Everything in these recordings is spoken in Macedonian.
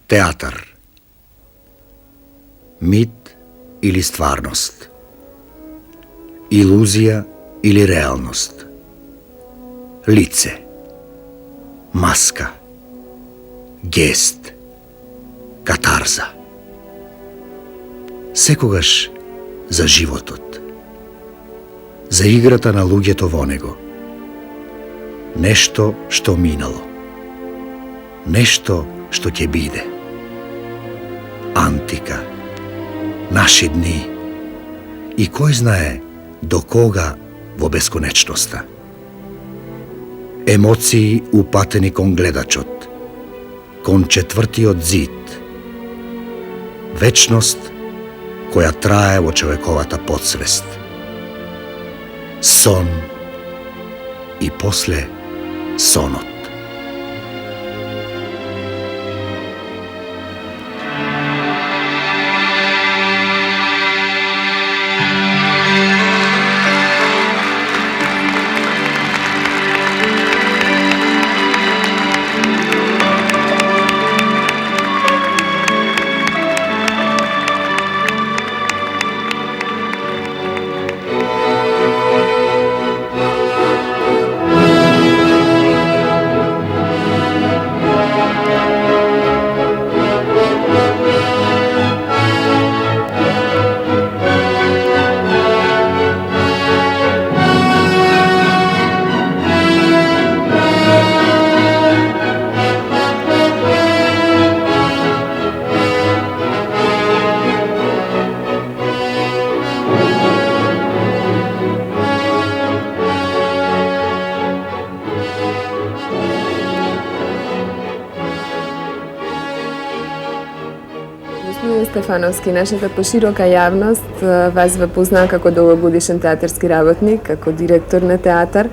Театар. Мит или стварност? Илузија или реалност? Лице. Маска. Гест. Катарза. Секогаш за животот. За играта на луѓето во него. Нешто што минало. Нешто што ќе биде. Антика. Наши дни. И кој знае до кога во бесконечноста. Емоции упатени кон гледачот, кон четвртиот зид. Вечност која трае во човековата подсвест. Сон и после сонот. Господин Стефановски, нашата поширока јавност вас ве познаа како долгогодишен театарски работник, како директор на театар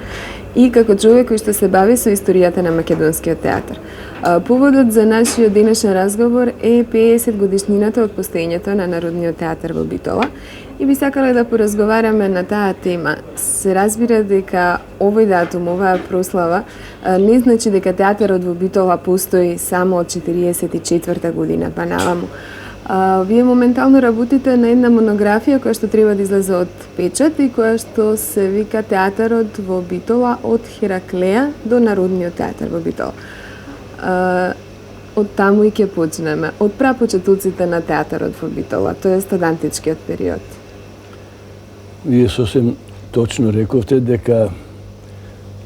и како човек кој што се бави со историјата на македонскиот театар. Поводот за нашиот денешен разговор е 50 годишнината од постоењето на Народниот театар во Битола и би сакала да поразговараме на таа тема. Се разбира дека овој датум, оваа прослава, не значи дека театарот во Битола постои само од 44 година па наваму. Вие моментално работите на една монографија која што треба да излезе од печат и која што се вика Театарот во Битола од Хераклеја до Народниот театар во Битола. Од таму и ќе почнеме. Од прапочетоците на театарот во Битола, тоест од античкиот период. Вие сосем точно рековте дека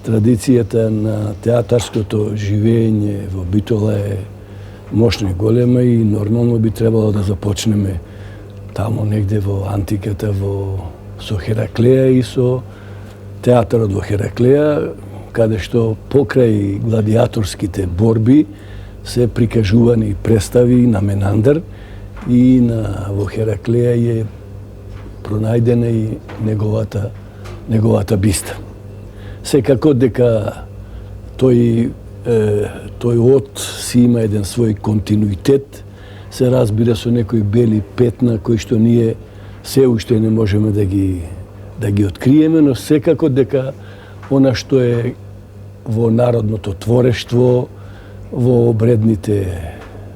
традицијата на театарското живење во Битола е мощна и голема и нормално би требало да започнеме таму негде во антиката со Хераклеја и со театарот во Хераклеја, каде што покрај гладиаторските борби се прикажувани представи на Менандр и во Хераклеја е пронајдена и неговата биста. Секако дека тој од си има еден свој континуитет, се разбира со некои бели петна кои што ние се уште не можеме да ги откриеме, но секако дека она што е во народното творештво, во обредните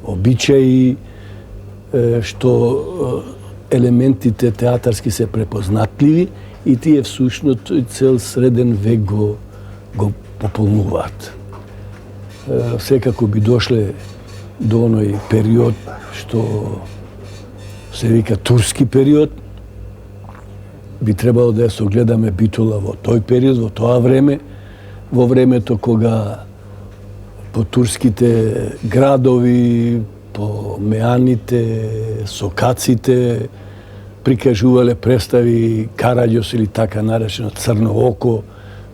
обичаи, што елементите театарски се препознатливи и тие всушност цел среден век го пополнуваат. Секако би дошле до оној период што се вика турски период. Би требало да ја согледаме Битола во тој период, во тоа време, во времето кога по турските градови, по меаните, сокаците прикажувале представи Караѓос или така наречено Црно око.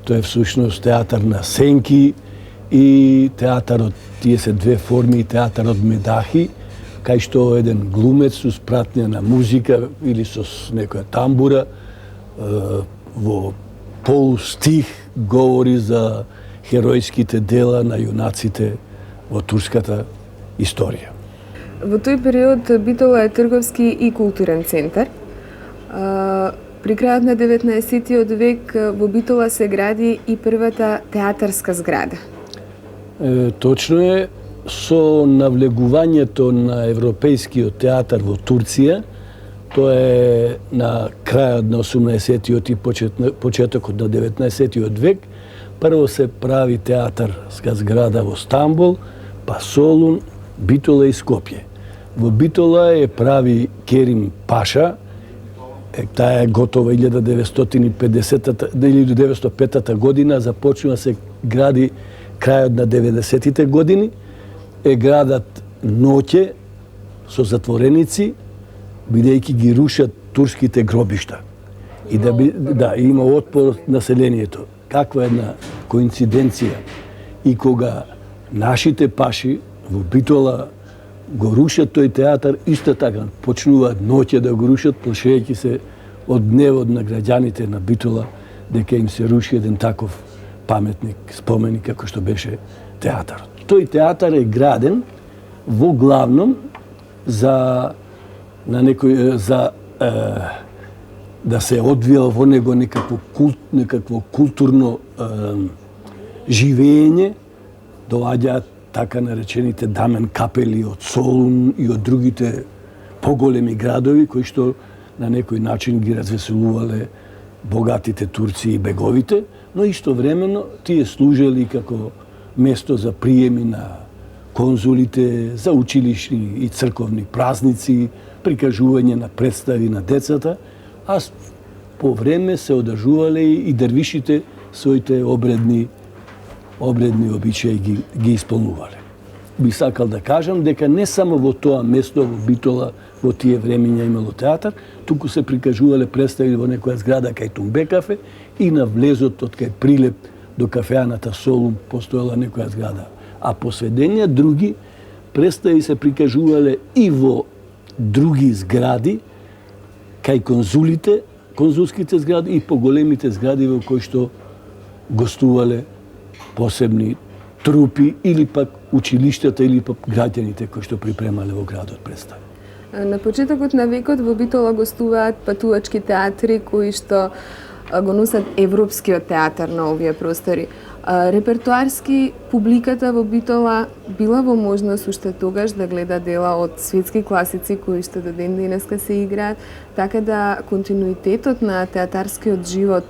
Тоа е всушност театар на сенки и театарот, тие се две форми, театарот Медахи, кај што еден глумец со пратња на музика или со некоја тамбура во полустих говори за херојските дела на јунаците во турската историја. Во тој период Битола е трговски и културен центар. При крајот на 19 век во Битола се гради и првата театарска зграда. Точно е, со навлегувањето на европејскиот театар во Турција, тоа е на крајот на 18-тиот и почетокот на 19-тиот век, прво се прави театарска зграда во Стамбул, па Солун, Битола и Скопје. Во Битола е прави Керим Паша, таа е готова 1905 година, започнува се гради крајот на 90-тите години, е градат ноќе со затвореници, бидејќи ги рушат турските гробишта. И има отпор од населението. Каква една коинциденција. И кога нашите паши во Битола го рушат тој театар, исто така почнуваат ноќе да го рушат, плашејќи се од гневот на граѓаните на Битола дека им се руши еден таков паметник, споменик како што беше театарот. Тој театар е граден во главном за да се одвива во него некакво културно живење, доаѓаат така наречените дамен капели од Солун и од другите поголеми градови кои што на некој начин ги развеселувале богатите турци и беговите, но истовремено тие служели како место за приеми на конзулите, за училишни и црковни празници, прикажување на представи на децата, а по време се одржувале и дервишите своите обредни обичаи ги исполнувале. Би сакал да кажам дека не само во тоа место, во Битола, во тие времења имало театар, туку се прикажувале представи во некоја зграда кај Тумбекафе и на влезот од кај прилеп до кафеаната Солун постоела некоја зграда. А посветења други представи се прикажувале и во други згради, кај конзулските згради и поголемите згради во кои што гостувале посебни трупи или пак училиштата или пак граѓаните кои што припремале во градот представи. На почетокот на векот во Битола гостуваат патувачки театри кои што го носат европскиот театар на овие простори. Репертуарски публиката во Битола била во можност уште тогаш да гледа дела од светски класици кои што до ден денеска се играат, така да континуитетот на театарскиот живот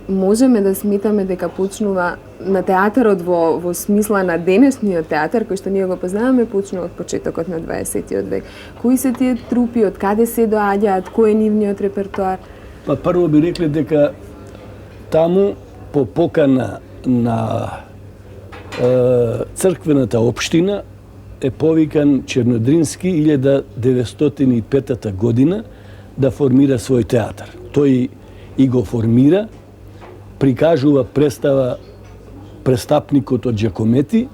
можеме да сметаме дека почнува на театарот во смисла на денешниот театар кој што ние го познаваме, почнува од почетокот на 20-тиот век. Кои се тие трупи, од каде се доаѓаат, кој е нивниот репертуар? Па прво би рекле дека таму по покана на црквената општина е повикан Чернодрински 1905 година да формира свој театар. Тој и го формира, прикажува представа Престапникот од Джакомети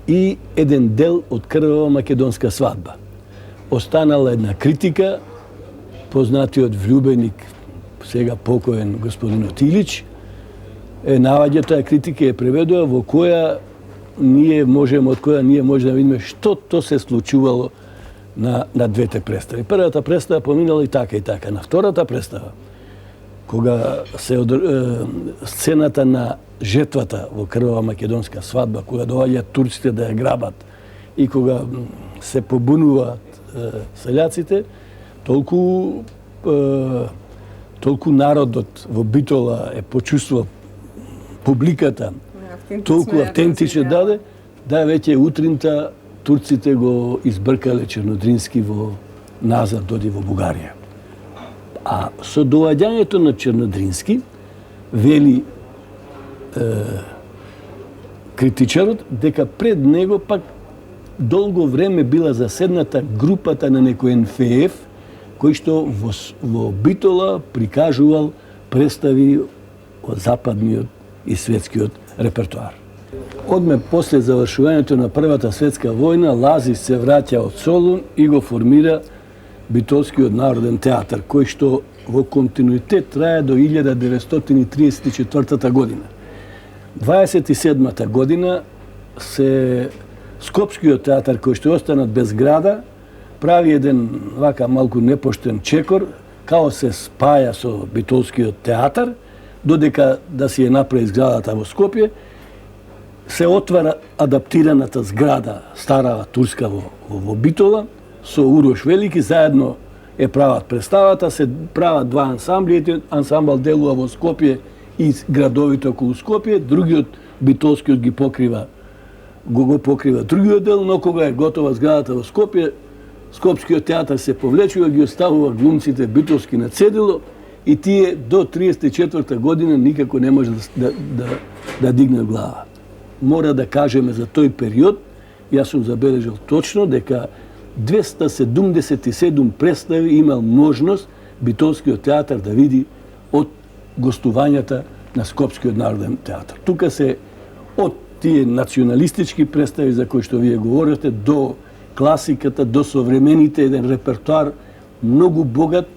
и еден дел од Крвава македонска свадба. Останала една критика, познатиот влюбеник, сега покоен господин Отилич, наваѓа таа критика е преведува од која ние можеме да видиме што то се случувало на двете представи. Првата представа поминала и така. На втората представа, кога се сцената на жетвата во Крвава македонска свадба, кога доаѓаат турците да ја грабат и кога се побунуваат селјаците, толку народот во Битола е почувствувал публиката, толку автентично даде, да веќе утринта турците го избркале Чернодрински назад доди во Бугарија. А со доаѓањето на Чернодрински, вели критичарот, дека пред него пак долго време била заседната групата на некој НФФ, кој што во Битола прикажувал представи од западниот и светскиот репертуар. Одме после завршувањето на Првата светска војна, Лазис се враќа од Солун и го формира Битолскиот народен театар, кој што во континуитет трае до 1934 година. 27-та година се Скопскиот театар, кој што останат без града, прави еден вака малку непоштен чекор, као се спаја со Битолскиот театар, додека да си ја направи зградата во Скопје, се отвара адаптираната зграда, стара турска во Битола, со Урош Велики, заедно прават представата, се прават два ансамбли, ансамбл делува во Скопје и градовите околу Скопје, другиот битолскиот го покрива другиот дел, но кога е готова зградата во Скопје, Скопскиот театар се повлечува, ги оставува глумците битолски на цедило и тие до 34 година никако не може да дигнат глава. Мора да кажеме за тој период, јас сум забележал точно дека 277 представи имал можност Битолскиот театар да види од гостувањата на Скопскиот народен театар. Тука се од тие националистички представи за кои што вие говорите до класиката, до современите, еден репертуар многу богат,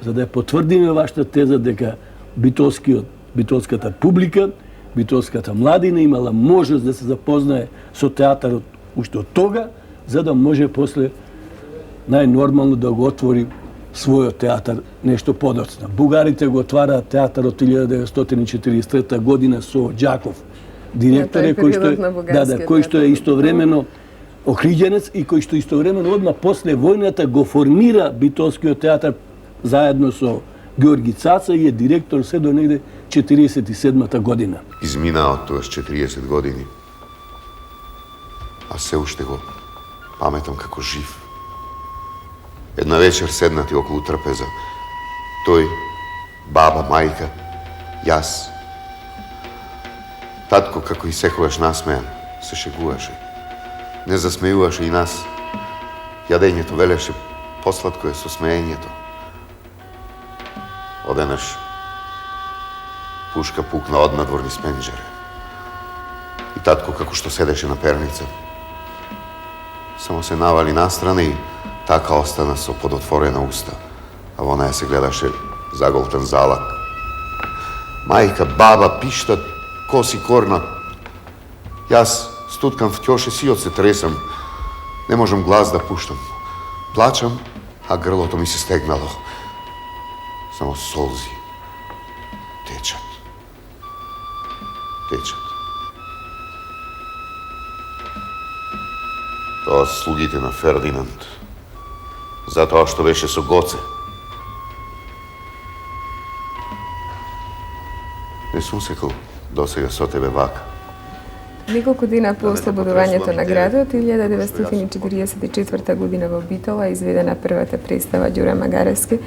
за да потврдиме вашата теза дека битолската публика, битолската младина имала можност да се запознае со театарот уште од тога, за да може после најнормално да го отвори својот театар нешто подоцна. Бугарите го отвараат театарот 1943 година со Џаков, директоре кој што е истовремено охриѓенец и кој што истовремено одма после војната го формира Битолскиот театар заедно со Георги Цаца и е директор се до негде 47-та година. Изминаа од тоа 40 години. А се уште го паметам како жив. Една вечер седнати околу трпеза. Тој, баба, мајка, јас. Татко, како и секогаш насмеан, се шегуваше. Не засмејуваше и нас. Јадењето велеше посладко е со смеењето. Оденаш пушка пукна однадвор низ пенџере. И татко, како што седеше на перница, само се навали настрана и така остана со подотворена уста, а во неја се гледаше заголтен залак. Мајка, баба, пишта, коси корна. Јас стуткам в ќоше, сиот се тресам. Не можам глас да пуштам. Плачам, а грлото ми се стегнало. Само солзи течат. Тоа слугите на Фердинанд. Затоа што беше со Гоце. Не сум секал досега со тебе вака. Неколку дена по ослободувањето на градот, 1944 година во Битола е изведена првата представа Ѓуре Магаревски,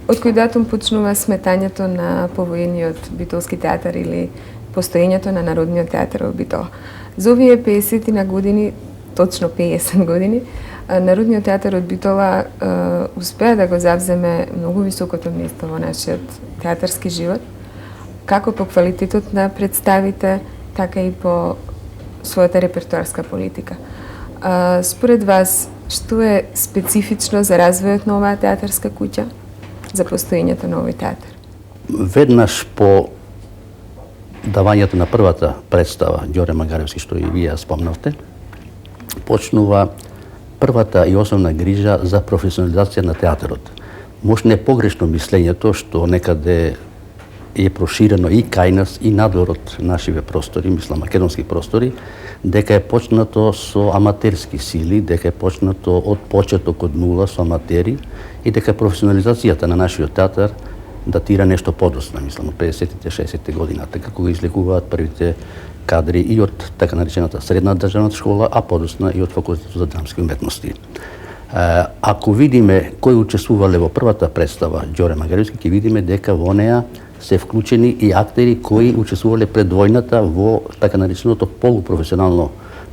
од кој датум почнува сметањето на повоениот битолски театар или постоењето на Народниот театар во Битола. За овие 50 на години, точно 50 години, Народниот театар од Битола успеа да го завземе многу високото место во нашиот театарски живот, како по квалитетот на представите, така и по својата репертуарска политика. Според вас, што е специфично за развојот на оваа театарска куќа, за постоењето на овој театар? Веднаш по давањето на првата представа Ѓоре Магаревски, што и вие спомнавте, почнува првата и основна грижа за професионализација на театарот. Може не погрешно мислењето што некаде е проширено и кај нас и надвор од нашиве простори, мислам македонски простори, дека е почнато со аматерски сили, дека е почнато од почеток од нула со аматери и дека професионализацијата на нашиот театар датира нешто подоцна, мислам, од 50-те, 60-те годината, како го излекуваат првите кадри и од така наречената средна државна школа, а подоцна и од факултетот за драмски уметности. Ако видиме кои учествувале во првата представа Ѓоре Магаревски, ќе видиме дека во неа се вклучени и актери кои учествувале пред војната во така нареченото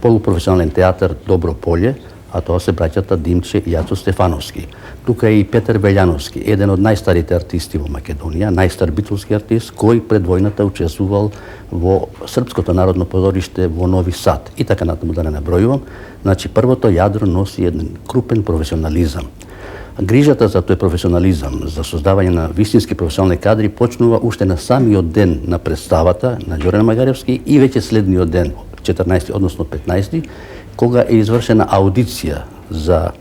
полупрофесионален театар Добро поле, а тоа се браќата Димче и Јацо Стефановски. Тука е и Петар Белјановски, еден од најстарите артисти во Македонија, најстар битолски артист, кој пред војната учествувал во Српското народно позориште во Нови Сад. И така натаму да не набројувам. Значи, првото јадро носи еден крупен професионализам. Грижата за тој професионализам, за создавање на вистински професионални кадри почнува уште на самиот ден на представата на Ѓоре Магаревски и веќе следниот ден, 14, односно 15, кога е извршена аудиција за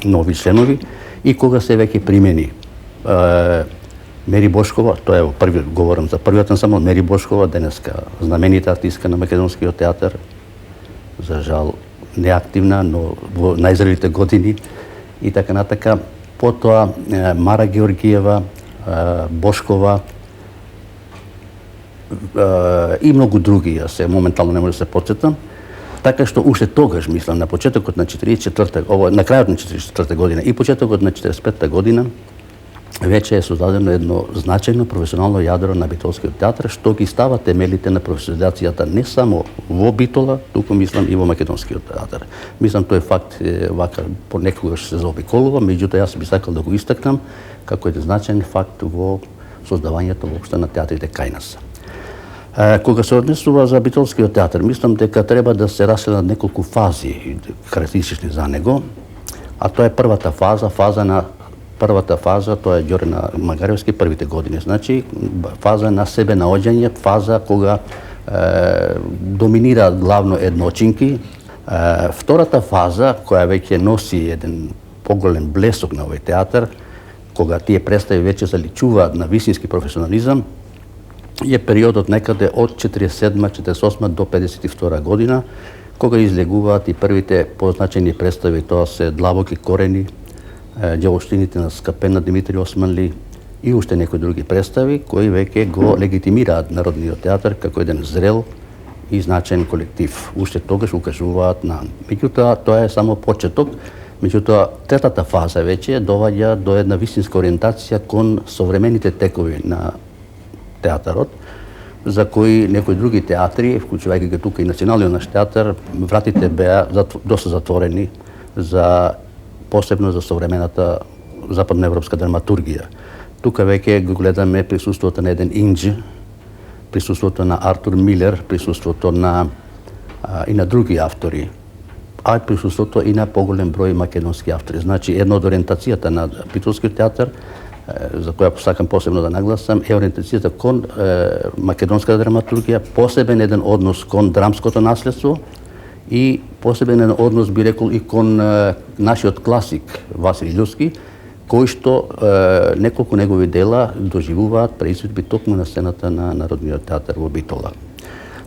нови членови и кога се веќе примени Мери Бошкова, тоа е првиот, говорам за првиот ансамбл, Мери Бошкова, денеска знаменита артистка на македонскиот театар, за жал неактивна, но во најзрелите години и така натака. Потоа Мара Георгиева, Бошкова и многу други, јас се моментално не можам да се потсетам. Така што уште тогаш, мислам, на почетокот на 44-та, на крајот на 44-та година и почетокот на 45-та година, веќе е создадено едно значајно професионално јадро на битолскиот театар, што ги става темелите на професионализацијата не само во Битола, туку мислам и во македонскиот театар. Мислам тој факт вака понекогаш се заобиколува, меѓутоа јас би сакал да го истакнам како еден значајен факт во создавањето воопшто на театрите кај нас. Кога се однесува за битолскиот театар, мислам дека треба да се разгледат неколку фази карактеристични за него, а тоа е првата фаза, тоа е Ѓоре Магаревски, првите години. Значи, фаза на себе наоѓање, фаза кога доминираат главно едночинки. Втората фаза, која веќе носи еден поголем блесок на овој театар, кога тие представи веќе заличуваат на висински професионализам, е периодот некаде од 47-48 до 52 година, кога излегуваат и првите позначени представи, тоа се Длабоки корени, Ѓавоштините на Скапена Димитри Османли и уште некои други представи кои веќе го легитимираат Народниот театар како еден зрел и значаен колектив. Уште тогаш укажуваат на. Меѓутоа, тоа е само почеток. Меѓутоа, третата фаза веќе доваѓа до една вистинска ориентација кон современите текови на театарот, за кои некои други театри, вклучувајќи го тука и Националниот наш театар, вратите беа доста затворени посебно за современата западноевропска драматургија. Тука веќе го гледаме присуството на еден Индж, присуството на Артур Милер, присуството и на други автори, а присуството и на поголем број македонски автори. Значи, една од ориентацијата на битолскиот театар, за која сакам посебно да нагласам, е ориентацијата кон македонска драматургија, посебен еден однос кон драмското наследство и посебен еден однос, би рекол, и кон нашиот класик Васил Илјовски, кој што неколку негови дела доживуваат преизvedби токму на сцената на Народниот театар во Битола.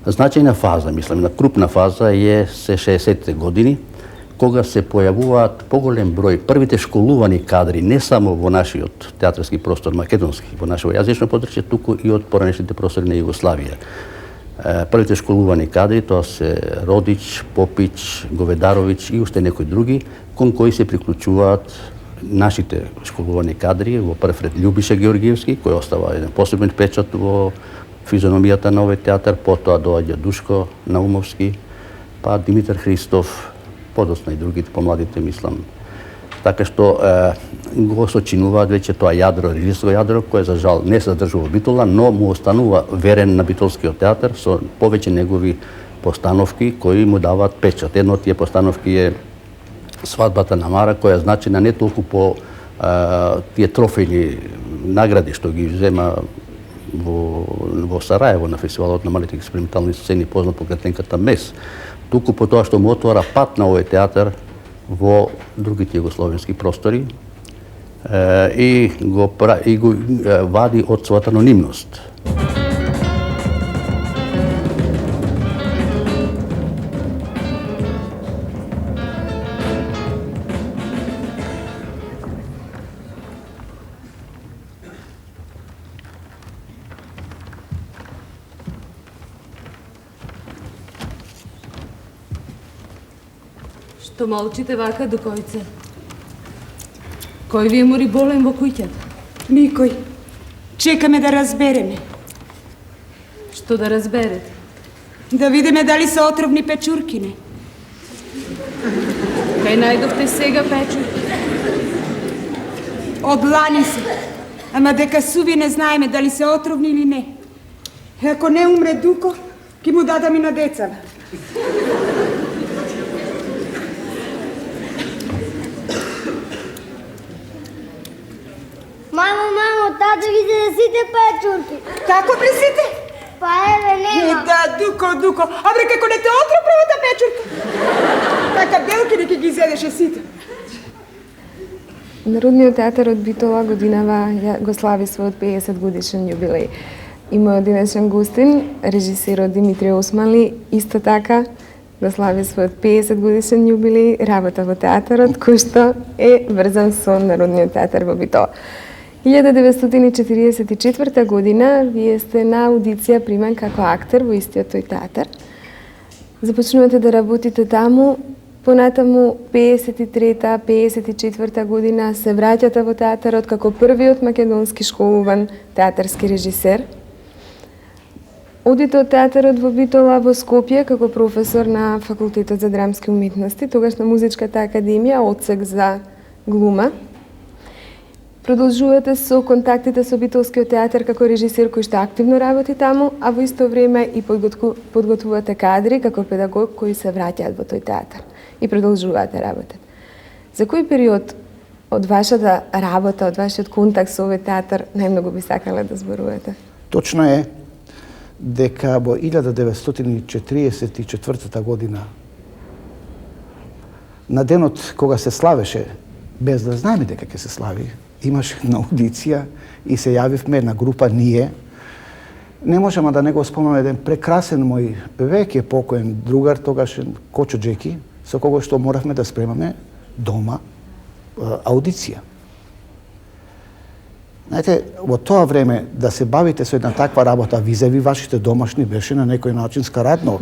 Значајна фаза, мислам, на крупна фаза е се 60-те години, кога се појавуваат поголем број првите школувани кадри не само во нашиот театарски простор македонски, во нашето јазично подрачје, туку и од поранешните простори на Југославија. Првите школувани кадри тоа се Родич, Попич, Говедаровиќ и уште некои други, кон кои се приклучуваат нашите школувани кадри, во прв ред Љубиша Георгиевски, кој остава еден посебен печат во физиономијата на овој театар, потоа доаѓа Душко Наумовски, па Димитар Христов, подоцна и другите помладите, мислам. Така што го сочинуваат веќе тоа јадро, религијско јадро, кое за жал не се задржува во Битола, но му останува верен на битолскиот театар со повеќе негови постановки кои му даваат печат. Една од тие постановки е Свадбата на Мара, која е значена не толку по тие трофејни награди што ги взема во Сараево на фестивалот на малите експериментални сцени, познат по кратенката Мес, туку по тоа што му отвора пат на овој театар во другите југословенски простори и го вади од својата анонимност. Што молчите вака, Дукојце? Кој ви е мори болен во куќата? Никој. Чекаме да разбереме. Што да разберете? Да видиме дали се отровни печуркине. Кај најдовте сега печурки? Од лани се. Ама дека суви не знаеме дали се отровни или не. Ако не умре Дуко, ќе му дадам и на децава. Мамо, тато ги се сите печурки. Како бре сите? Па еве, нема. Да, Дуко. А бре, како не те отро првата печурка? Така белки не ќе ги изедеше сите. Народниот театар од Битола годинава го слави својот 50 годишен јубилеј. И мојот денешен гостин, режисерот Димитри Османли, исто така го слави својот 50 годишен јубилеј, работа во театарот, кој што е врзан со Народниот театар во Битола. 1944 година вие сте на аудиција примен како актер во истиот тој театар. Започнувате да работите таму, понатаму 53-та, 54-та година се враќате во театарот како првиот македонски школуван театарски режисер. Одите од театарот во Битола во Скопје како професор на Факултетот за драмски уметности, тогаш на Музичката академија, одсек за глума. Продолжувате со контактите со Битолскиот театар како режисер кој што активно работи таму, а во исто време и подготвувате кадри како педагог кои се враќаат во тој театар и продолжувате работата. За кој период од вашата работа, од вашиот контакт со овој театар најмногу би сакале да зборувате? Точно е дека во 1944 година, на денот кога се славеше, без да знаеме дека ќе се слави, имаше на аудиција и се јавивме една група ние. Не можеме да не го спомнаме еден прекрасен мој веќе покоен другар, тогашен Кочо Джеки, со кого што моравме да спремаме дома аудиција. Знаете, во тоа време да се бавите со една таква работа визави вашите домашни беше на некој начин скарадно.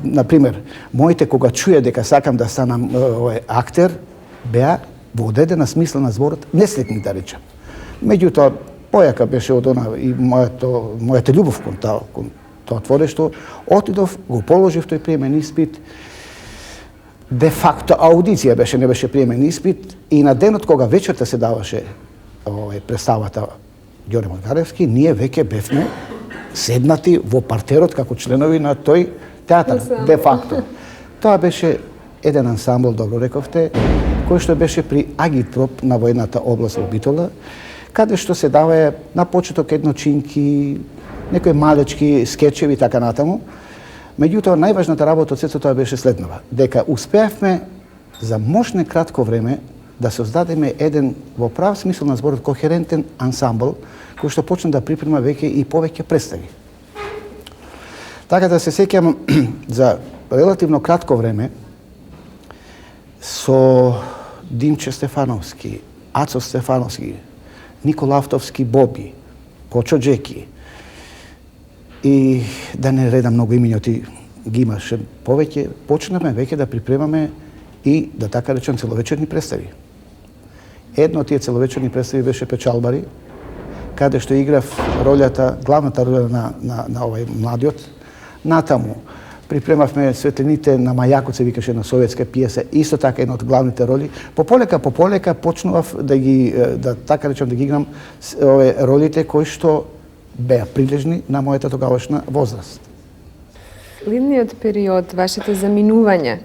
Например, моите кога чуе дека сакам да станам актер, беа во одредена смисла на зборот несретни, да речем. Меѓутоа, појака беше од она и мојата љубов кон тоа творишто, отидов, го положив тој приемен испит, де факто аудиција беше, не беше приемен испит, и на денот кога вечерта се даваше представата Ѓоре Магаревски, ние веќе бевме седнати во партерот како членови на тој театар, де факто. Тоа беше еден ансамбл, добро рековте, кој што беше при агитпроп на војната област во Битола, каде што се давае на почеток едночинки, некои малечки скечеви и така натаму. Меѓутоа, најважната работа од сето тоа беше следнава, дека успеавме за мощне кратко време да создадеме еден, во прав смисол на зборот, кохерентен ансамбл, кој што почна да припрема веќе и повеќе представи. Така да се сеќам за релативно кратко време со Димче Стефановски, Ацо Стефановски, Никола Автовски Боби, Кочо Джеки и да не редам многу имиња, ти ги имаше повеќе, почнаме веќе да припремаме и да така речем целовечерни представи. Едно од тие целовечерни представи беше Печалбари, каде што играв главната роля на овај младиот. Натаму припремавме Светлините на Мајакот, се викаше на советска пиеса, исто така една од главните роли. Пополека почнував да така речем да ги играм ролите кои што беа прилежни на мојата тогавашна возраст. Следниот период, вашето заминување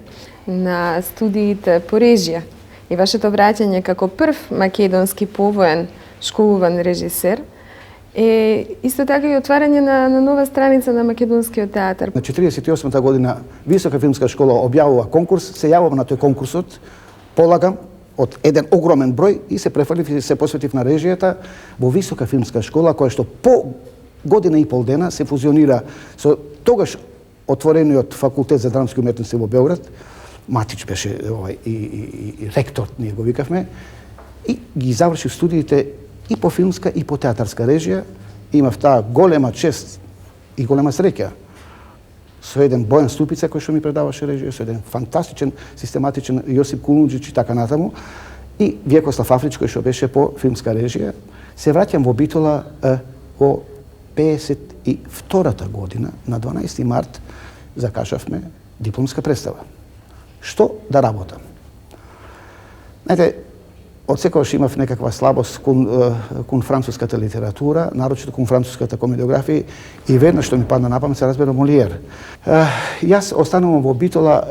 на студиите по режија и вашето враќање како прв македонски повоен школуван режисер е исто така и отварање на нова страница на македонскиот театар. На 48-та година Висока филмска школа објавува конкурс, се јавувам на тој конкурсот, полагам од еден огромен број и се префрлив и се посветив на режијата во Висока филмска школа, која што по година и пол дена се фузионира со тогаш отворениот факултет за драмски уметности во Белград. Матич беше и ректор, ние го викавме, и ги завршив студиите и по филмска и по театарска режија. Имав таа голема чест и голема среќа со еден Бојан Ступица кој што ми предаваше режија, со еден фантастичен, систематичен Јосип Кулунџич и така натаму, и Вјекослав Африч кој што беше по филмска режија. Се враќам во Битола во 52-та година, на 12 март, закажавме дипломска представа. Што да работам? Знаете, од секогаш имав некаква слабост кон француската литература, нарочито кон француската комедиографија, и веднаш што ми падна на памет се разбера Молиер. Јас останувам во Битола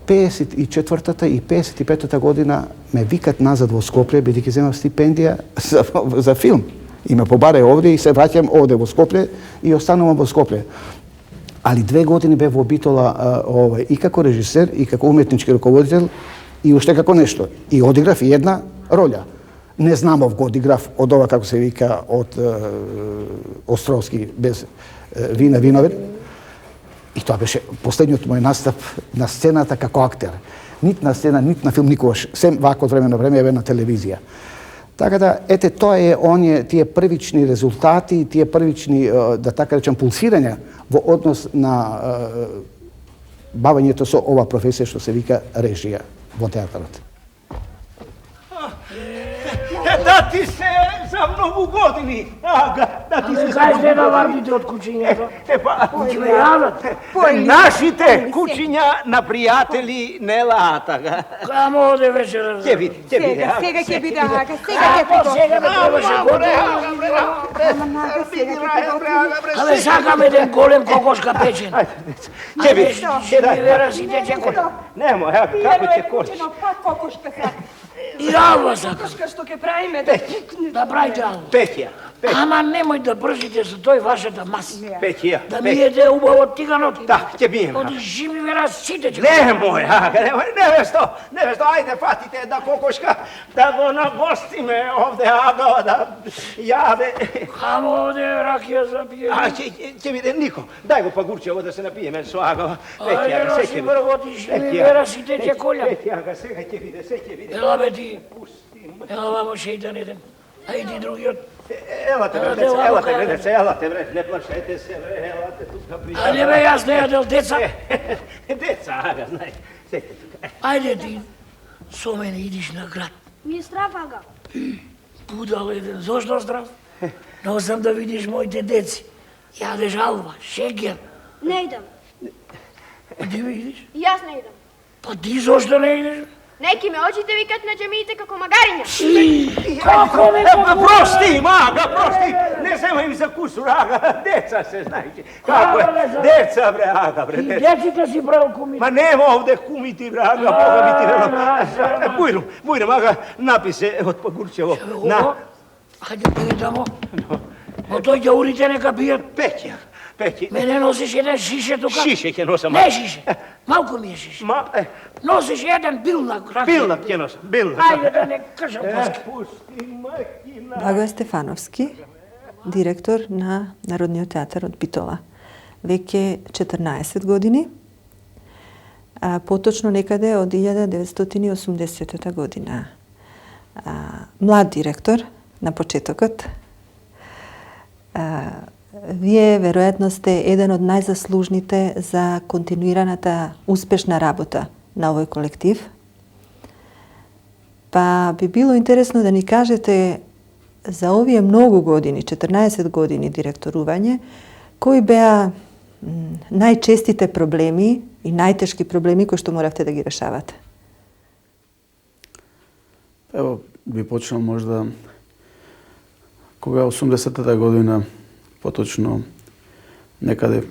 54-та и 55-та година, ме викат назад во Скопје, бидејќи земав стипендија за филм. И ме побарај овде и се враќам овде во Скопје и останувам во Скопје. Али 2 години бев во Битола и како режисер, и како уметнички руководител, и уште како нешто. И одиграв и една роља. Не знамов го одиграв од ова, како се вика, од Островски без вина виновен. И тоа беше последниот мој настап на сцената како актер. Нит на сцена, нит на филм, никогаш. Сем вако од време на време еве на телевизија. Така да, ете, тоа е тие првични резултати, тие првични, да така речем, пулсирања во однос на бавењето со ова професија што се вика режија во театарот. Да ти се за многу години, да ти се за многу години. Да вардите од кучињето? Ќе ме јават. Нашите кучиња на пријатели не лаата. Камо оде вечера? Ќе биде, ќе биде. Сега ќе биде, Ага, сега ќе биде. Сега ме требаше Абе, сакам еден голем кокошка печен. Ќе биде. Ќе ми вера си течен кој. Немо, како ќе кош? Кокошка сака. И алва сакам. Кокошка што ќе правиме да правите алва. Петја. Ама немој да брзите со тој вашата мас. Петја. Да ми еде убаво тиганот. Да, ќе бием. Оди живи вера сите ќе. Немој, невесто, ајде фатите една кокошка да го нагостиме овде, Ага, да јаде. Хамо овде ракија за пиење. Ќе биде Нико, дај го пагурчево да се напиеме со Ага. Ајде, Роси врготи, живи вера сите ќе колја. Петја, сега ќе биде, се ќе биде. Ела бе ти, ела вамо шејтан еден. Ајди другиот. Елате бре, деца, елате бре, не плашете се бре, елате тука при. А не бе, јас не јадел деца. Деца, Ага, знај, сете тука. Ајде ти, со мене идиш на град. Ми е здрав, Ага. Будал еден, зошто здрав? Носам да видиш моите деци. Јадеш алва, шекер. Не идам. Ти ме идиш? И јас не идам. Па ти зошто не идеш? Неки ме очите викат на джамиите како магариња. Како не како? Прости, Ага, прости, не земај им за кусур, Ага, деца се знајте. Како е, деца бре, Ага бре, деца. Деците си правил кумите. Ма нема овде кумити бре, Ага, Бога ми ти верам. Бујрам, Ага, написе од пагурчево. Хајде пије тамо. Ма тој ќе урите нека пијат. Пеќи. Мене носиш еден шише тука? Шише ќе носам. Не шише, малку ми е шише. Носиш еден билнак. Билнак ќе носам, билнак. Ајде да не кажам паски. Благоје Стефановски, директор на Народниот театар од Битола. Веќе 14 години, поточно некаде од 1980 година. Млад директор на почетокот. Вие, веројатно, сте еден од најзаслужните за континуираната успешна работа на овој колектив. Па би било интересно да ни кажете за овие многу години, 14 години директорување, кои беа најчестите проблеми и најтешки проблеми кои што моравте да ги решавате? Ево, би почнал можда кога 80-та година, поточно некаде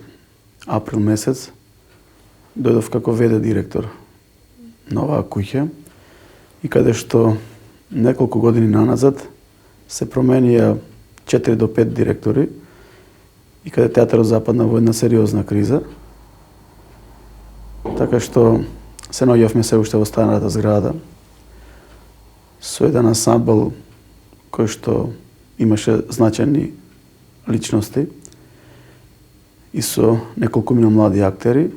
април месец, дојдов како ВД директор на оваа куќа и каде што неколку години наназад се променија 4 до 5 директори и каде театарот западна во една сериозна криза. Така што се наоѓавме се уште во старата зграда со еден ансамбл кој што имаше значајни личности и со неколкумина млади актери.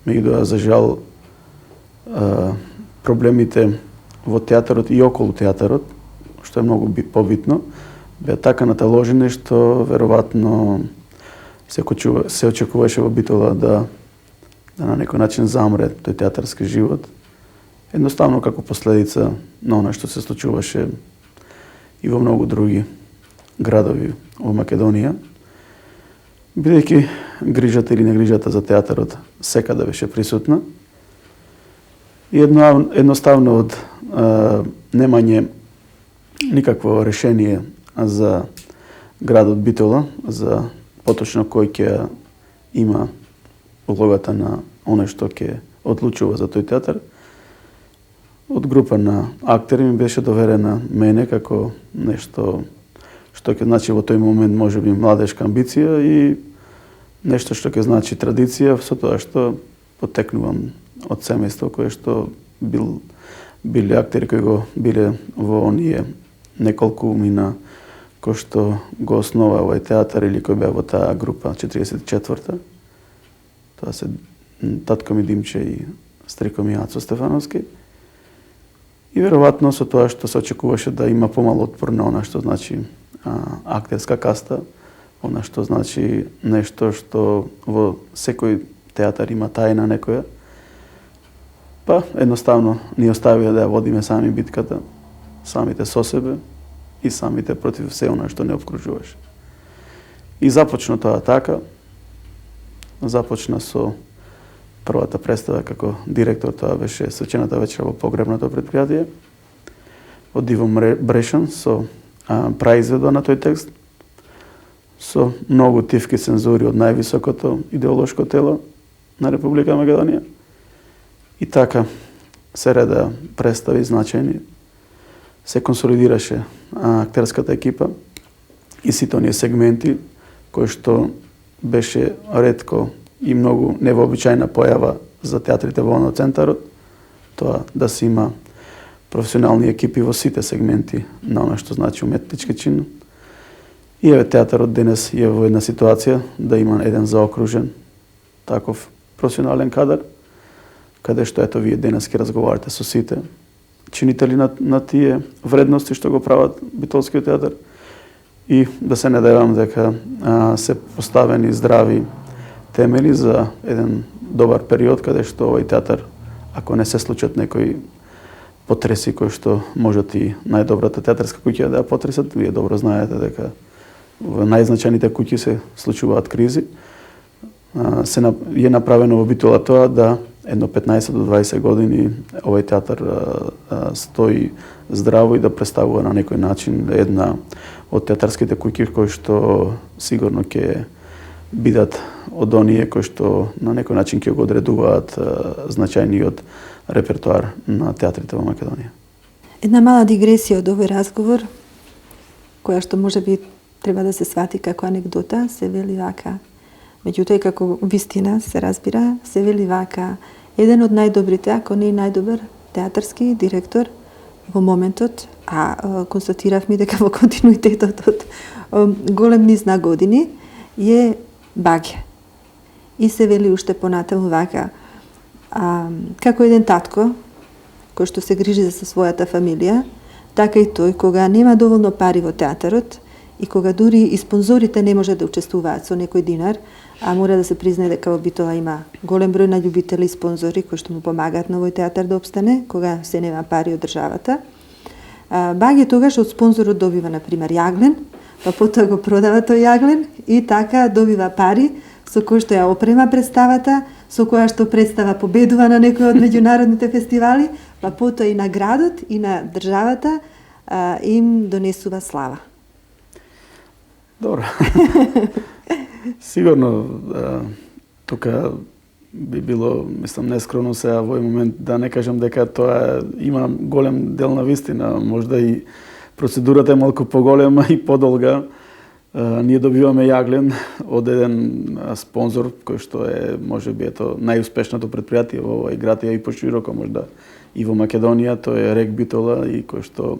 Меѓутоа, за жал, проблемите во театарот и околу театарот, што е многу побитно, беа така наталожени што веројатно се очекуваше во Битола да на некој начин замре тој театарски живот. Едноставно како последица на она што се случуваше и во многу други градови во Македонија, бидејќи грижата или негрижата за театарот секаде беше присутна. И едноставно од немање никакво решение за градот Битола, за поточно кој ќе има улогата на оној што ќе одлучува за тој театар, од група на актери ми беше доверена мене како нешто што ќе значи во тој момент можеби младешка амбиција и нешто што ќе значи традиција, со тоа што потекнувам од семејство кое што бил биле актери кои го биле во оние неколку умина кои што го основа овој театар или кои беа во таа група 44-та. Тоа се татко ми Димче и стрико ми Ацо Стефановски. И веројатно со тоа што се очекуваше да има помал отпор на она што значи актерска каста, она што значи нешто што во секој театар има тајна некоја. Па едноставно ни оставија да ја водиме сами битката, самите со себе и самите против се она што не обкружуваше. И започна тоа така. Започна со првата представа како директор, тоа беше свечената вечера во погребното предпријатие од Иво Брешан со праизведба на тој текст, со многу тивки цензури од највисокото идеолошко тело на Република Македонија. И така се реда представи значајни, се консолидираше актерската екипа и сите оние сегменти кои што беше ретко и многу невообичајна појава за театрите во центарот, тоа да се има професионални екипи во сите сегменти на она што значи уметнички чин. И еве театарот денес е во една ситуација да има еден заокружен таков професионален кадар, каде што ето вие денес ќе разговарате со сите чинители на тие вредности што го прават Битолскиот театар и да се надевам дека се поставени здрави темели за еден добар период каде што овој театар, ако не се случат некои потреси кои што можат и најдобрата театарска куќа да ја потресат, вие добро знаете дека во најзначајните куќи се случуваат кризи. Е направено во Битола тоа да едно 15 до 20 години овој театар стои здраво и да представува на некој начин една од театарските куќи кои што сигурно ќе бидат од оние кои што на некој начин ќе го одредуваат значајниот репертоар на театрите во Македонија. Една мала дигресија од овој разговор, која што можеби треба да се свати како анегдота, се вели вака. Меѓутоа и како вистина се разбира, се вели вака. Еден од најдобрите, ако не и најдобар театарски директор во моментот, констатиравме дека во континуитетот од голем низ на години, е Баге. И се вели уште понатаму вака. Како еден татко, кој што се грижи за својата фамилија, така и тој, кога нема доволно пари во театарот, и кога дури и спонзорите не може да учествуваат со некој динар, а мора да се признае дека во Битола има голем број на љубители и спонзори кои што му помагаат на овој театар да обстане, кога се нема пари од државата. Баге тогаш од спонзорот добива, например, јаглен, па потоа го продава тој јаглен и така добива пари со кој што ја опрема представата, со која што представа победува на некој од меѓународните фестивали, па потоа и на градот и на државата им донесува слава. Добро. Сигурно тука би било, мислам, нескромно сега во овој момент да не кажам дека тоа има голем дел на вистина, можда и процедурата е малку поголема и подолга. Ние добиваме јаглен од еден спонзор кој што е можеби ето најуспешното предпријатие во овој град и пошироко можда и во Македонија, тоа е Рек Битола и кој што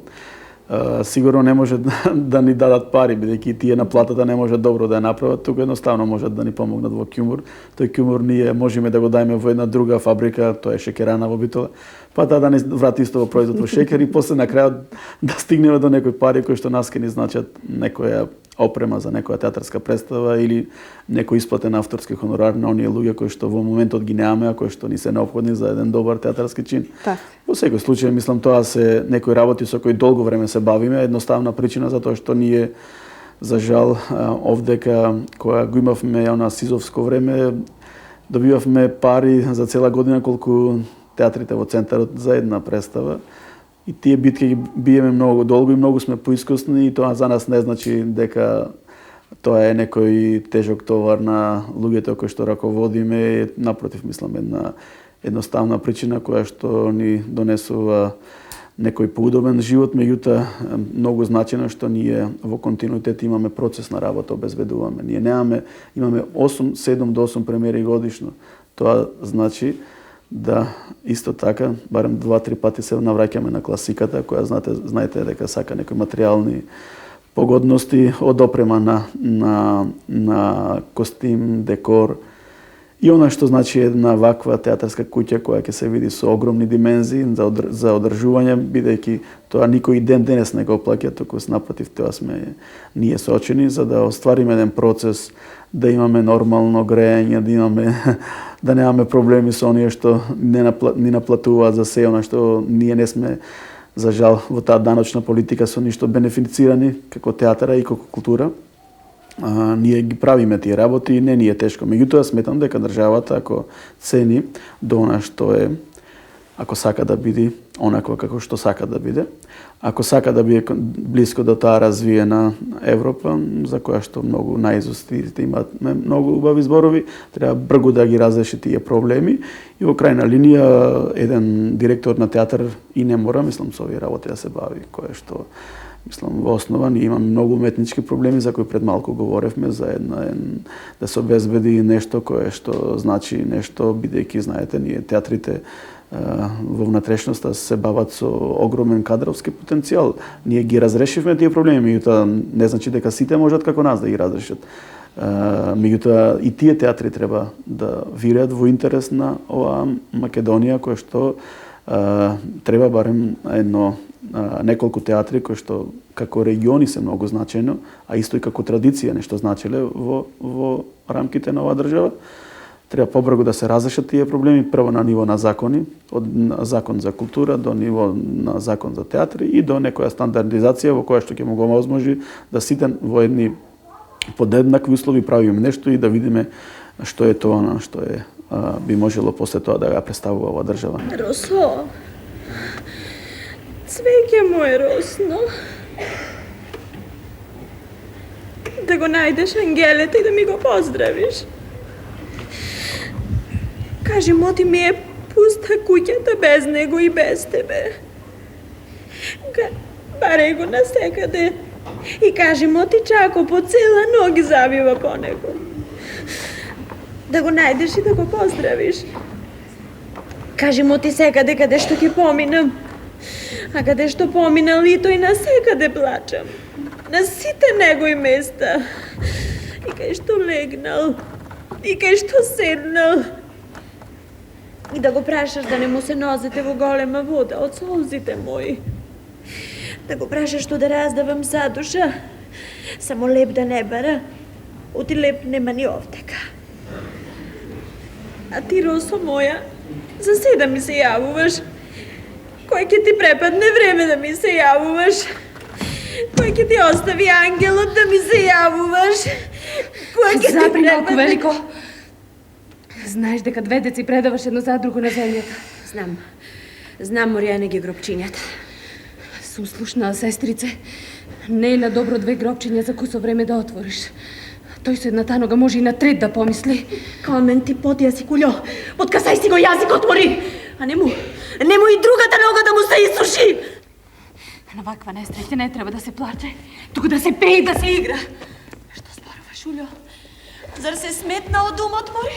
сигурно не може да ни дадат пари, бидејќи тие на платата не можат добро да ја направат, тука едноставно можат да ни помогнат во Кјумур. Тој Кјумур ние можеме да го дајме во една друга фабрика, тоа е шеќерана во Битола, па да не врати исто во производ во шеќер и после на крајот да стигнеме до некои пари кои што нас ке ни значат некоја опрема за некоја театарска представа или некој исплатен авторски хонорар на оние луѓе кои што во моментот ги немаме, а кои што ни се неопходни за еден добар театарски чин. Во секој случај, мислам, тоа се некои работи со кои долго време се бавиме, едноставна причина за тоа што ние, за жал, овдека, која го имавме на сизовско време, добивавме пари за цела година колку театрите во центарот за една представа. И тие битки ги биеме многу долго и многу сме поискусни и тоа за нас не значи дека тоа е некој тежок товар на луѓето кои што раководиме, напротив, мислам, една едноставна причина која што ни донесува некој поудобен живот, меѓутоа многу значено што ние во континуитет имаме процес на работа, обезбедуваме. Ние имаме 7 до 8 премиери годишно. Тоа значи да исто така, барем 2-3 пати се навраќаме на класиката, која знаете дека сака некои материјални погодности од опрема на костим, декор и она што значи една ваква театарска куќа која ќе се види со огромни димензии за одржување, бидејќи тоа никој ден денес не го плаќа, туку напротив тоа сме ние соочени за да оствариме еден процес, да имаме нормално грејање, да немаме проблеми со оние што ни наплатуваат за се она што ние не сме за жал во таа даночна политика со ништо бенефицирани како театара и како култура. Ние ги правиме тие работи и не ни е тешко. Меѓутоа сметам дека државата ако цени до она што е, ако сака да биде онаква како што сака да биде, ако сака да биде блиско до таа развиена Европа, за која што многу наизустите имаат многу убави зборови, треба бргу да ги разреши тие проблеми и во крајна линија еден директор на театар и не мора, мислам, со овие работи да се бави, кое што мислам, во основа ние имаме многу уметнички проблеми за кои пред малку говоревме за да се обезбеди нешто кое што значи нешто, бидејќи знаете ние театрите во внатрешноста се бават со огромен кадровски потенцијал. Ние ги разрешивме тие проблеми, меѓутоа не значи дека сите можат како нас да ги разрешат. Меѓутоа и тие театри треба да виреат во интерес на оваа Македонија, која што треба барем неколку театри кои што како региони се многу значено, а исто и како традиција нешто значеле во рамките на оваа држава. Треба побрзо да се разрешат тие проблеми, прво на ниво на закони, од закон за култура до ниво на закон за театри и до некоја стандардизација во која што ќе му го возможи да сите во едни подеднакви услови правиме нешто и да видиме што е тоа на што е би можело после тоа да ја представува оваа држава. Росло, цвеќе моје росно, да го најдеш ангелете и да ми го поздравиш. Кажи, моти ми е пуста куќата без него и без тебе. Баре го насекаде и кажи, моти чако по цела ноги завива по него. Да го најдеш и да го поздравиш. Кажи, моти секаде каде што ќе поминам. А каде што поминал и тој на секаде плачам. На сите негови места. И кај што легнал. И кај што седнал. И да го прашаш да не му се нозете во голема вода од солзите мои. Да го прашаш што да раздавам задуша. Само леп да не бара. Оти леп нема ни овдека. А ти, Росо моја, за се да ми се јавуваш. Кој ќе ти препадне време да ми се јавуваш? Кој ќе ти остави ангелот да ми се јавуваш? Кој ќе ти Запри малку, препадне... Велико. Знаеш дека две деци предаваш едно за друго на земјата. Знам. Знам, Моријане ги гробчињата. Суслушна, сестрице. Не е на добро две гробчиња за кусо време да отвориш. Тој со едната нога може и на трет да помисли. Калмен ти подија си кулјо. Подкасај си го јазик, отвори. А нему и другата нога да му се исуши. На ваква несреќа не треба да се плаче, туку да се пее и да се игра. Што зборуваш, Улјо? Зар се сметна од умот мој?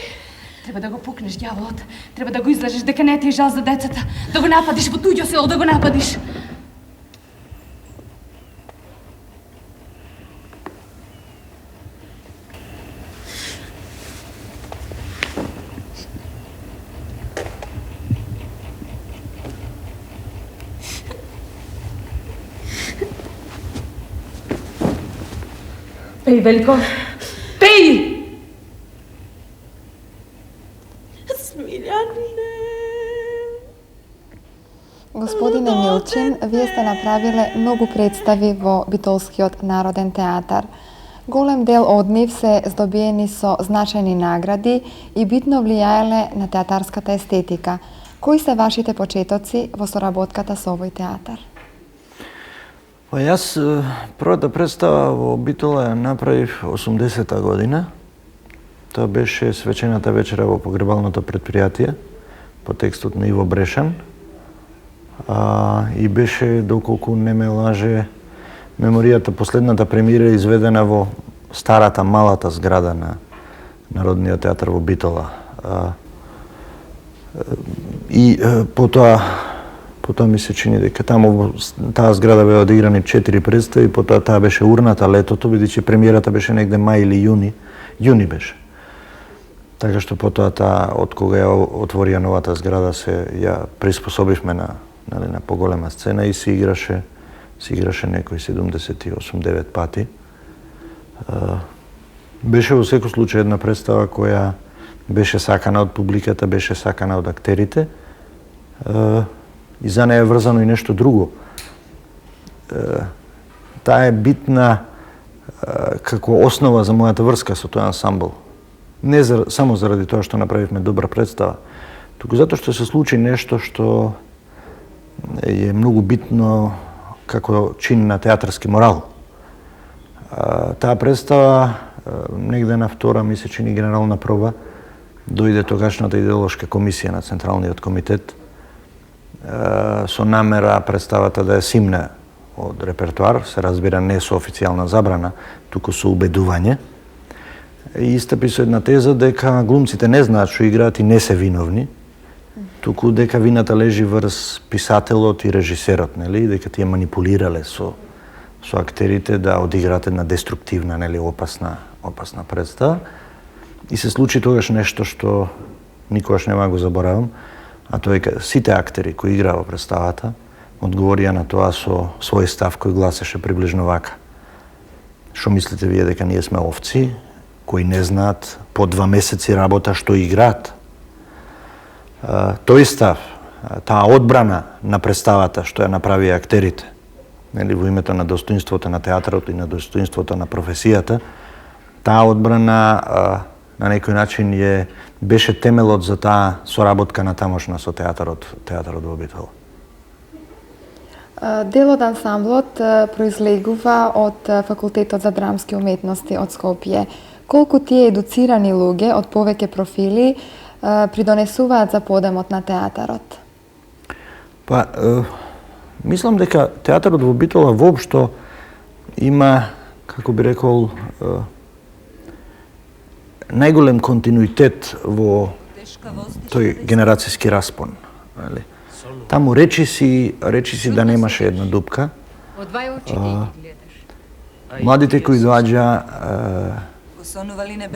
Треба да го пукнеш ѓаволот. Треба да го излажеш дека не ти е жал за децата. Да го нападиш во туѓо село, да го нападиш. Пеј, Велико. Пеј! Господине Милчин, вие сте направиле многу представи во Битолскиот народен театар. Голем дел од нив се здобиени со значајни награди и битно влијаеле на театарската естетика. Кои се вашите почетоци во соработката со овој театар? Па јас првата представа во Битола ја направив 80-та година. Тоа беше свечената вечера во погребалното предпријатие по текстот на Иво Брешан. И беше, доколку не ме лаже меморијата, последната премиера изведена во старата, малата зграда на Народниот театар во Битола. И потоа ми се чини дека таму таа зграда беа одиграни 4 представи, потоа таа беше урната летото, бидејќи премиерата беше негде мај или јуни беше. Така што потоа таа, од кога ја отворија новата зграда, се ја приспособивме на поголема сцена и се играше некои 78-9 пати. Беше во секој случај една представа која беше сакана од публиката, беше сакана од актерите. И за неја е врзано и нешто друго. Таа е битна како основа за мојата врска со тој ансамбл. Не само заради тоа што направивме добра представа, туку затоа што се случи нешто што е многу битно како чин на театарски морал. Таа представа негде на втора ми се чини генерална проба, дојде тогашната идеолошка комисија на Централниот комитет со намера представата да ја симне од репертоар, се разбира не со официјална забрана, туку со убедување. И истапи со една теза дека глумците не знаат што играат и не се виновни, туку дека вината лежи врз писателот и режисерот, нели, дека тие манипулирале со актерите да одиграат една деструктивна, нели, опасна представа. И се случи тогаш нешто што никогаш нема го заборавам, а тоа е сите актери кои играа во представата одговорија на тоа со свој став кој гласеше приближно вака. Што мислите вие, дека ние сме овци кои не знаат по 2 месеци работа што играат? Тој став, таа одбрана на представата што ја направија актерите, нели, во името на достоинството на театарот и на достоинството на професијата, таа одбрана на некој начин беше темелот за таа соработка на тамошна со театарот во Битола. Дел од ансамблот произлегува од Факултетот за драмски уметности од Скопје. Колку тие едуцирани луѓе од повеќе профили придонесуваат за подемот на театарот? Па, мислам дека театарот во Битола воопшто има, како би рекол, најголем континуитет во тој генерацијски распон. Таму речиси да немаше една дупка. Младите кои доаѓа,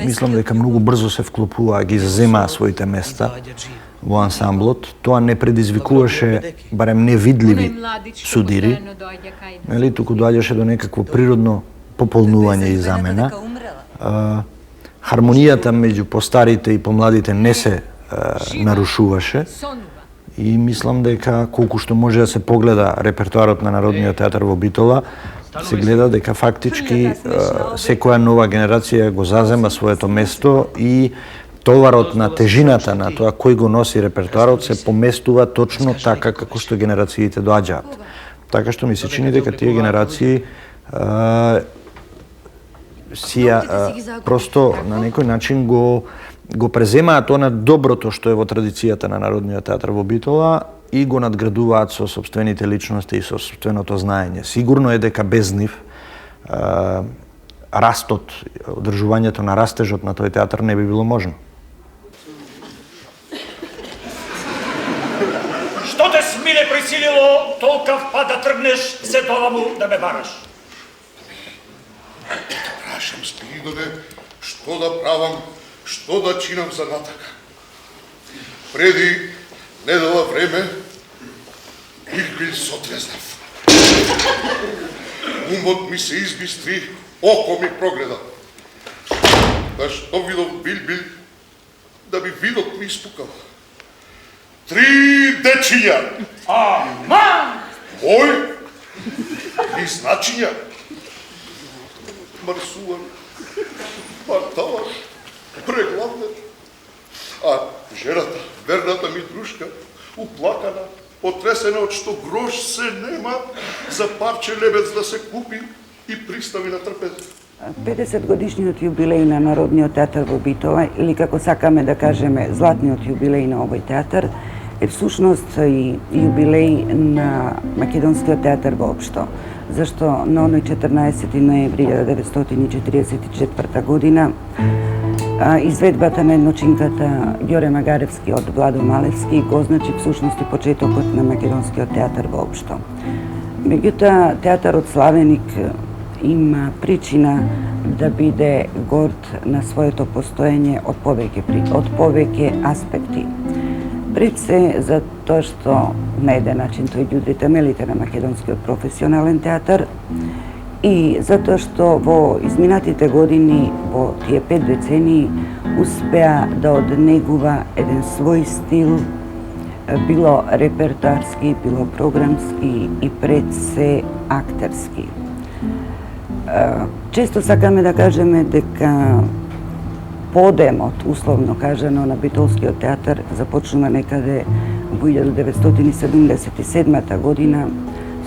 мислам дека многу брзо се вклопуваа, ги заземаа своите места во ансамблот. Тоа не предизвикуваше, барем невидливи судири, нели, туку доаѓаше до некакво природно пополнување и замена. Хармонијата меѓу постарите и помладите не се нарушуваше и мислам дека колку што може да се погледа репертоарот на Народниот театар во Битола, се гледа дека фактички секоја нова генерација го зазема своето место и товарот на тежината на тоа кој го носи репертоарот се поместува точно така како што генерациите доаѓаат. Така што ми се чини дека тие генерации просто на некој начин го преземаат она доброто што е во традицијата на Народниот театар во Битола и го надградуваат со сопствените личности и со сопственото знаење. Сигурно е дека без нив растот, одржувањето на растежот на тој театар не би било можно. Што те смиле присилило толкав пат да тргнеш се доваму да ме бараш? Прашам, Спиридоне, што да правам, што да чинам за натака. Преди недела време бил сотрезнав. Умот ми се избистри, око ми прогледа. Да што видов бил, да би видот ми испукал. 3 дечиња. Аман! Ој, и значиња. Марсуван, мартаван, преглавнен. А жената, верната ми дружка, уплакана, потресена од што грош се нема, за парче лебец да се купи и пристави на трпез. 50 годишниот јубилеј на Народниот театар во Битола, или како сакаме да кажеме златниот јубилеј на овој театар, е всушност и јубилеј на Македонскиот театар воопшто. Зашто на оној 14. ноември 1944 година Изведбата на едночинката Ѓоре Магаревски од Владо Малевски го означи всушност и почетокот на македонскиот театар воопшто. Меѓутоа, театарот Славеник има причина да биде горд на своето постоење од повеќе аспекти. Пред се за тоа што на еден начин тој ги удри темелите на македонскиот професионален театар и затоа што во изминатите години, во тие 5 децении, успеа да однегува еден свој стил, било репертоарски, било програмски и пред се актерски. Често сакаме да кажеме дека подемот, условно кажано, на Битолскиот театар започнува некаде во 1977 година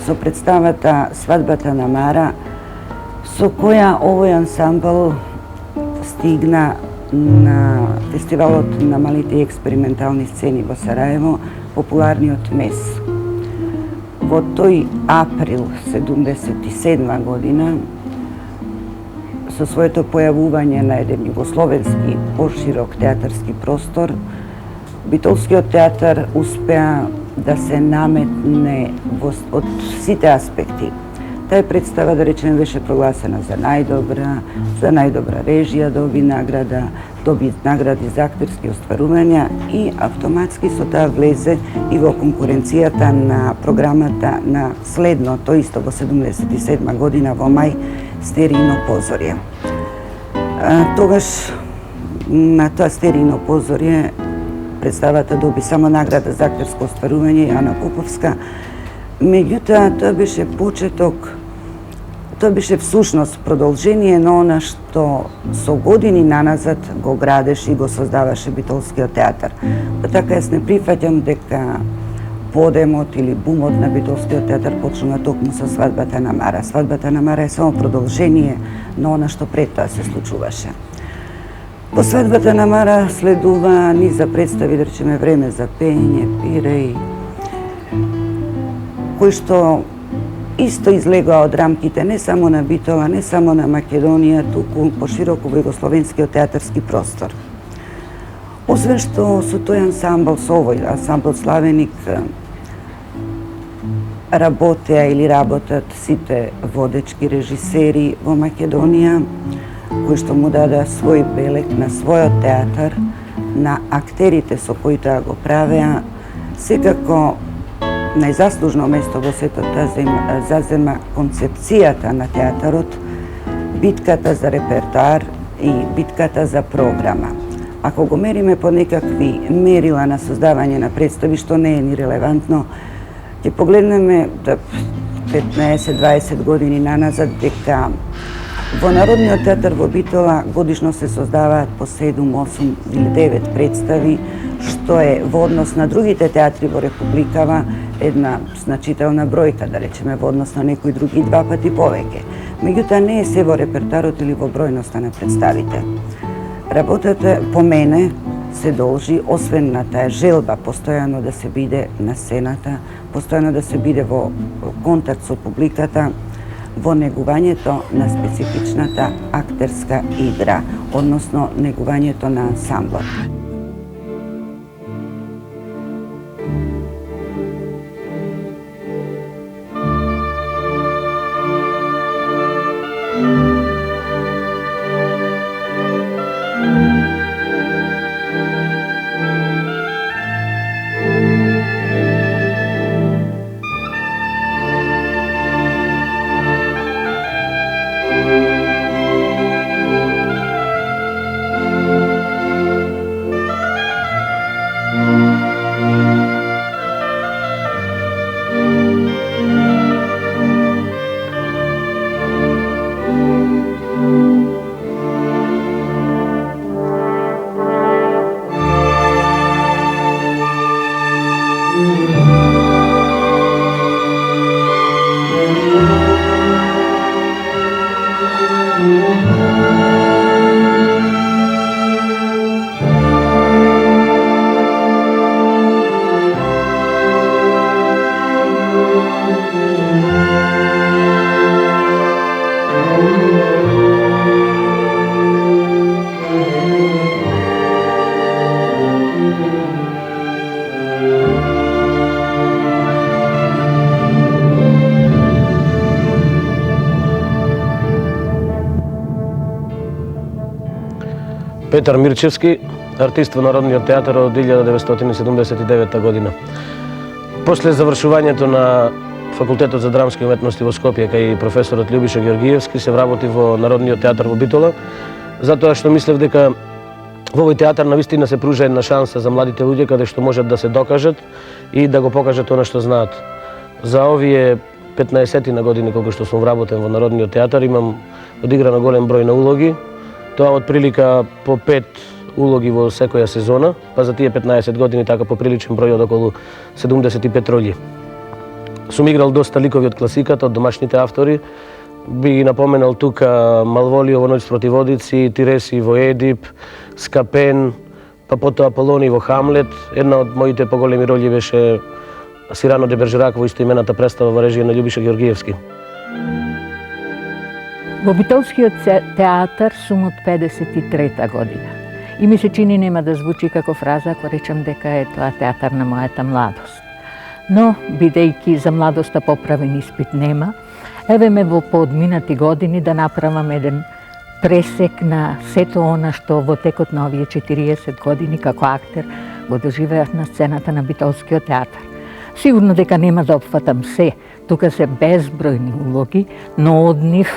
со представата Свадбата на Мара, со која овој ансамбл стигна на фестивалот на малите и експериментални сцени во Сараево, популарниот МЕС. Во тој април 1977 година, со своето појавување на еден југословенски поширок театарски простор, Битолскиот театар успеа да се наметне од сите аспекти. Таа представа, да речеме, беше прогласена за најдобра режија, доби награди за актерски остварувања и автоматски со таа влезе и во конкуренцијата на програмата на следното, исто во 1977 година во мај, Стериино позорје. Тогаш на тоа Стериино позорје представата доби само награда за актерско остварување Јана Поповска. Меѓутоа, тоа беше почеток, тоа беше всушност продолжение на она што со години наназад го градеше и го создаваше Битолскиот театар. Па така јас не прифаќам дека подемот или бумот на Битолскиот театар почнува токму со Свадбата на Мара. Свадбата на Мара е само продолжение на она што пред тоа се случуваше. По Свадбата на Мара следува низ за представи, да речеме, Време за пење, Пиреј, кои што исто излегоа од рамките не само на Битола, не само на Македонија, туку пошироко во југословенскиот театарски простор. Освен што со тој ансамбл, со овој ансамбл Славеник, работеа или работат сите водечки режисери во Македонија, кои што му дадаа свој белег на својот театар, на актерите со кои тоа го правеа. Секако најзаслужно место во сето тоа зазема концепцијата на театарот, битката за репертоар и битката за програма. Ако го мериме по некакви мерила на создавање на представи, што не е ни релевантно, ќе погледнеме 15-20 години наназад дека во Народниот театар во Битола годишно се создаваат по 7, 8 или 9 представи, што е во однос на другите театри во Републикава една значителна бројка, да речеме, во однос на некои други 2 пати повеќе. Меѓутоа не е се во репертарот или во бројноста на представите. Работата по мене се должи, освен на таа желба постојано да се биде на сцената, постојано да се биде во контакт со публиката, во негувањето на специфичната актерска игра, односно негувањето на ансамблот. Петар Мирчевски, артист во Народниот театар од 1979 година. После завршувањето на Факултетот за драмски уметности во Скопје кај професорот Љубиша Георгиевски се вработи во Народниот театар во Битола, затоа што мислев дека во овој театар навистина се пружа една шанса за младите луѓе каде што можат да се докажат и да го покажат она што знаат. За овие 15 на години колку што сум вработен во Народниот театар имам одиграно голем број на улоги. Тоа од прилика по 5 улоги во секоја сезона, па за тие 15 години така поприличен број од околу 75 роли. Сум играл доста ликови од класиката, од домашните автори. Би ги напоменал тука Малволио во Ноќ спротив Одици, Тиреси во Едип, Скапен, па потоа Аполони во Хамлет. Една од моите поголеми роли беше Сирано де Бержерак во истоимената представа во режија на Љубиша Георгиевски. Во Битолскиот театар сум од 53-та година. И ми се чини нема да звучи како фраза ако речам дека е тоа театар на мојата младост. Но, бидејќи за младоста поправен испит нема, еве ме во поодминати години да направам еден пресек на сето она што во текот на овие 40 години како актер го доживеав на сцената на Битолскиот театар. Сигурно дека нема да опфатам се, тука се безбројни улоги, но од нив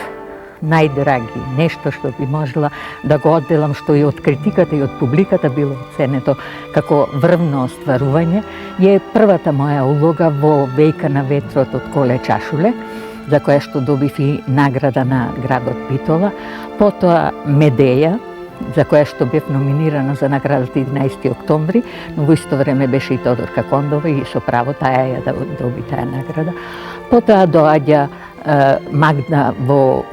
најдраги, нешто што би можела да го одделам, што и од критиката и од публиката било оценето како врвно остварување, е првата моја улога во Вејка на ветрот од Коле Чашуле, за која што добив и награда на градот Битола, потоа Медеја, за која што бев номинирана за наградата 11 октомври, но во исто време беше и Тодорка Кондова и со право таа ја да доби таа награда. Потоа доаѓа Магда во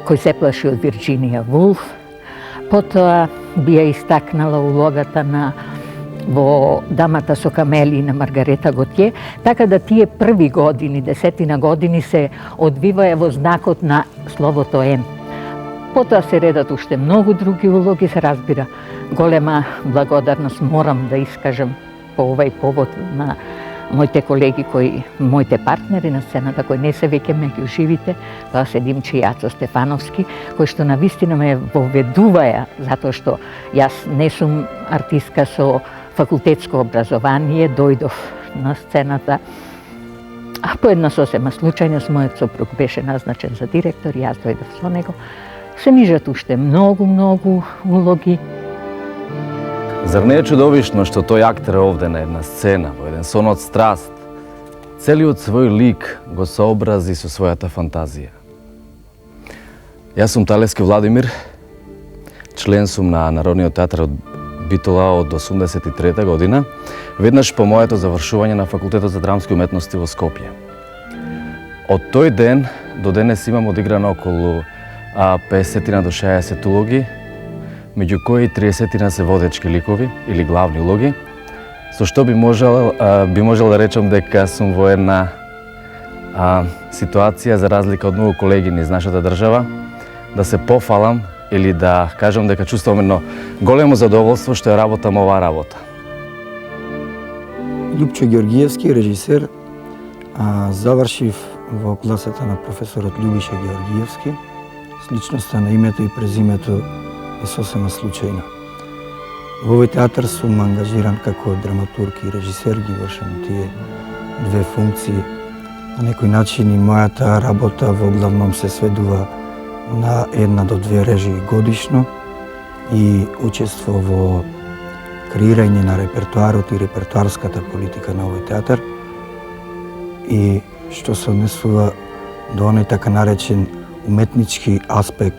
Кој се плаши од Вирџинија Вулф. Потоа би ја истакнала улогата на во Дамата со камели на Маргарета Готје, така да тие први години, 10 години се одвиваја во знакот на словото М. Потоа се редат уште многу други улоги, се разбира. Голема благодарност морам да искажам по овај повод на моите колеги моите партнери на сцената кои не се веќе меѓу живите, тоа се Димче Јацо Стефановски, кои што навистина ме воведуваја, затоа што јас не сум артистка со факултетско образование, дојдов на сцената, а по една сосема случајност мојот сопруг беше назначен за директор и јас дојдов со него. Се нижат уште многу улоги. Зар не е чудовишно што тој актер овде на една сцена, во еден сон од страст, целиот свој лик го сообрази со својата фантазија? Јас сум Талевски Владимир, член сум на Народниот театар од Битола од 83 година, веднаш по моето завршување на Факултетот за драмски уметности во Скопје. Од тој ден до денес имам одиграно околу 50 до 60 улоги, меѓу кои 30 се водечки ликови или главни улоги, со што би можел да речам дека сум во една ситуација, за разлика од многу колеги низ нашата држава, да се пофалам или да кажам дека чувствувам едно големо задоволство што ја работам оваа работа. Љупчо Георгиевски, режисер, завршив во класата на професорот Љубиша Георгиевски. Сличноста на името и презимето е сосема случајна. Во овој театар сум ангажиран како драматург и режисер, ги вршам тие две функции. На некој начин и мојата работа во главном се сведува на 1 до 2 режии годишно и учество во креирање на репертуарот и репертуарската политика на овој театар и што се однесува до оној така наречен уметнички аспект,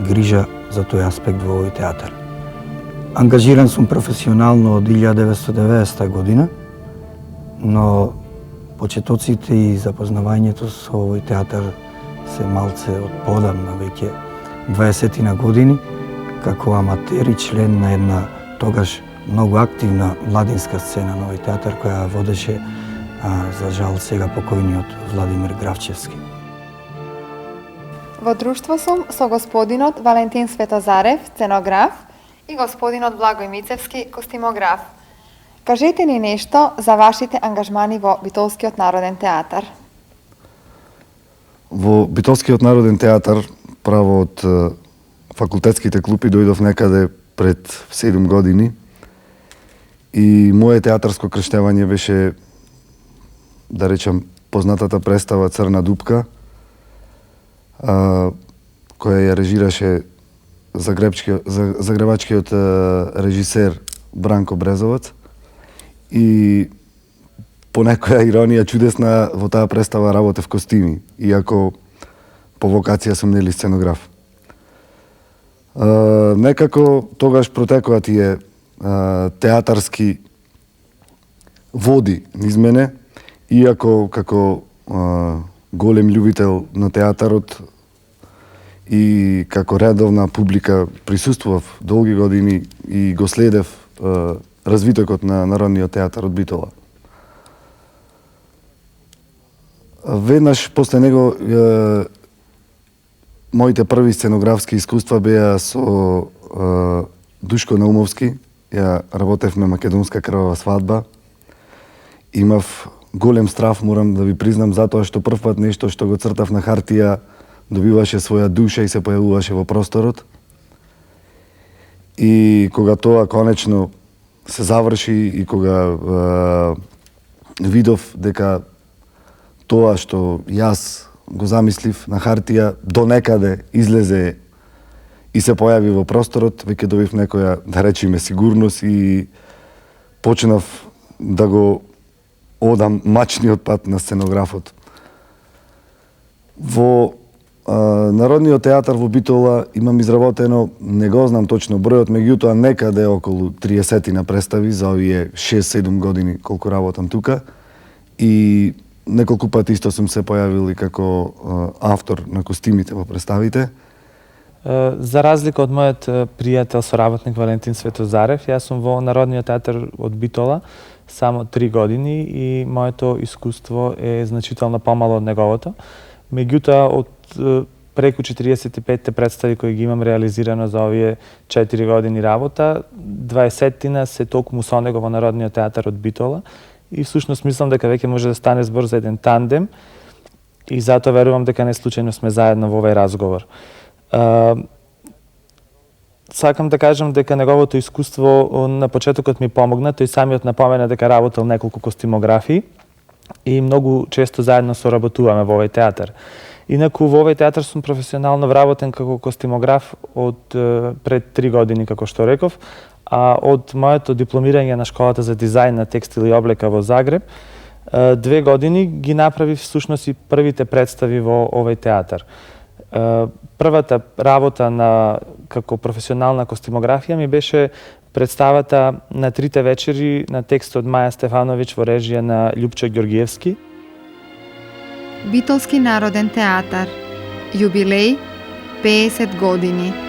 грижа за тој аспект во овој театар. Ангажиран сум професионално од 1990 година, но почетоците и запознавањето со овој театар се малце од подамна, веќе 20 на години, како аматер и член на една тогаш многу активна младинска сцена на овој театар, која водеше, за жал, сега покојниот Владимир Гравчевски. Во друштво сум со господинот Валентин Светозарев, сценограф, и господинот Благој Мицевски, костимограф. Кажете ни нешто за вашите ангажмани во Битолскиот народен театар. Во Битолскиот народен театар, право од факултетските клупи, дојдов некаде пред 7 години. И моје театарско крштевање беше, да речам, познатата представа Црна дупка, која ја режираше загребачкиот режисер Бранко Брезовац. И по некоја иронија чудесна во таа представа работев костими, иако по вокација сум нели сценограф. Некако тогаш протекоа тие театарски води низ мене, иако како голем љубител на театарот и како редовна публика присуствував долги години и го следев развитокот на Народниот театар од Битола. Веднаш после него моите први сценографски искуства беа со Душко Наумовски. Ја работевме Македонска крвава свадба. Имав голем страв, морам да ви признам, затоа што првпат нешто што го цртав на хартија добиваше своја душа и се појавуваше во просторот. И кога тоа конечно се заврши и кога видов дека тоа што јас го замислив на хартија до некаде излезе и се појави во просторот, веќе добив некоја, да речеме, сигурност и почнав да го одам мачниот пат на сценографот. Во Народниот театар во Битола имам изработено, не го знам точно бројот, меѓутоа некаде околу 30 представи за овие 6-7 години колку работам тука. И неколку пати исто сум се појавил и како автор на костимите во представите. За разлика од мојот пријател соработник Валентин Светозарев, јас сум во Народниот театар од Битола само 3 години и моето искуство е значително помало од неговото. Меѓутоа, од преку 45 представи кои ги имам реализирано за овие 4 години работа, 20-тина се токму со него во Народниот театар од Битола и всушност мислам дека веќе може да стане збор за еден тандем и затоа верувам дека не случајно сме заедно во овој разговор. Сакам да кажам дека неговото искуство на почетокот ми помогна, тој самиот напомена дека работел неколку костимографии и многу често заедно соработуваме во овој театар. Инаку во овој театар сум професионално вработен како костимограф од пред 3 години, како што реков, а од моето дипломирање на школата за дизајн на текстил и облека во Загреб, 2 години ги направив всушност и првите представи во овој театар. Првата работа како професионална костимографија ми беше представата на Трите вечери на текст од Маја Стефановиќ во режија на Љупчо Ѓоргиевски. Битолски народен театар. Јубилеј 50 години.